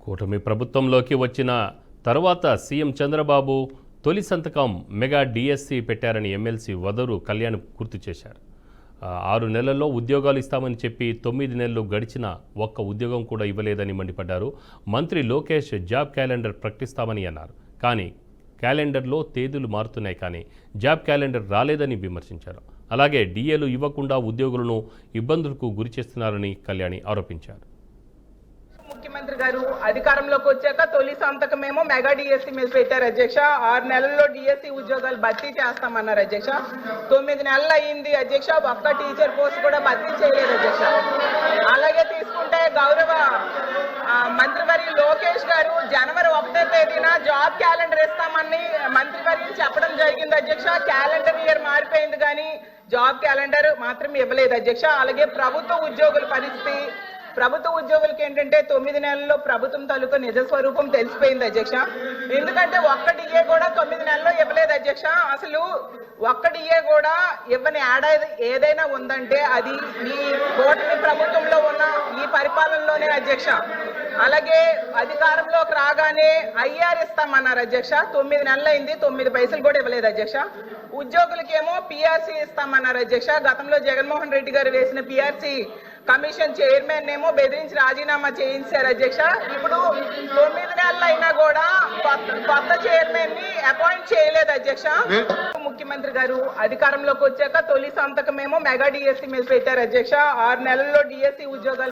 కూటమి ప్రభుత్వంలోకి వచ్చిన తర్వాత సీఎం చంద్రబాబు తొలి సంతకం మెగా డిఎస్సి పెట్టారని ఎమ్మెల్సీ వదరు కళ్యాణ్ గుర్తు చేశారు. 6 నెలల్లో ఉద్యోగాలు ఇస్తామని చెప్పి 9 నెలలు గడిచినా ఒక్క ఉద్యోగం కూడా ఇవ్వలేదని మండిపడ్డారు. మంత్రి లోకేష్ జాబ్ క్యాలెండర్ ప్రకటిస్తామని అన్నారు. కానీ క్యాలెండర్లో తేదీలు మారుతున్నాయి, కానీ జాబ్ క్యాలెండర్ రాలేదని విమర్శించారు. అలాగే డిఏలు ఇవ్వకుండా ఉద్యోగులను ఇబ్బందులకు గురిచేస్తున్నారని కళ్యాణి ఆరోపించారు. ముఖ్యమంత్రి గారు అధికారంలోకి వచ్చాక తొలి సంతకమేమో మెగా డిఎస్సి మీద పెట్టారు అధ్యక్ష. 6 నెలల్లో డిఎస్సి ఉద్యోగాలు భర్తీ చేస్తామన్నారు అధ్యక్ష. 9 నెలలు అయింది అధ్యక్ష, ఒక్క టీచర్ పోస్ట్ కూడా భర్తీ చేయలేదు అధ్యక్ష. అలాగే తీసుకుంటే గౌరవ మంత్రివర్య లోకేష్ గారు జనవరి 1వ తేదీన జాబ్ క్యాలెండర్ ఇస్తామని మంత్రివర్యులు చెప్పడం జరిగింది అధ్యక్ష. క్యాలెండర్ ఇయర్ మారిపోయింది కానీ జాబ్ క్యాలెండర్ మాత్రం ఇవ్వలేదు అధ్యక్ష. అలాగే ప్రభుత్వ ఉద్యోగుల పరిస్థితి, ప్రభుత్వ ఉద్యోగులకి ఏంటంటే 9 నెలల్లో ప్రభుత్వం తాలూకా నిజ స్వరూపం తెలిసిపోయింది అధ్యక్ష. ఎందుకంటే ఒక్క డిఏ కూడా 9 నెలల్లో ఇవ్వలేదు అధ్యక్ష. అసలు ఒక్క డిఏ కూడా ఇవ్వని ఏడాది ఏదైనా ఉందంటే అది ఈ కూటమి ప్రభుత్వంలో ఉన్న ఈ పరిపాలనలోనే అధ్యక్ష. అలాగే అధికారంలోకి రాగానే ఐఆర్ ఇస్తామన్నారు అధ్యక్ష. 9 నెలలు అయింది, 9 పైసలు కూడా ఇవ్వలేదు అధ్యక్ష. ఉద్యోగులకేమో పిఆర్సీ ఇస్తామన్నారు అధ్యక్ష. గతంలో జగన్మోహన్ రెడ్డి గారు వేసిన పిఆర్సీ కమిషన్ చైర్మన్ ఏమో బెదిరించి రాజీనామా చేయించారు అధ్యక్ష. ఇప్పుడు 9 నెలలు అయినా కూడా కొత్త చైర్మన్ ని అపాయింట్ చేయలేదు అధ్యక్ష. ముఖ్యమంత్రి గారు అధికారంలోకి వచ్చాక తొలి సంతకమేమో మెగా డిఎస్సి మీద పెట్టారు అధ్యక్ష. 6 నెలల్లో డిఎస్సి ఉద్యోగాలు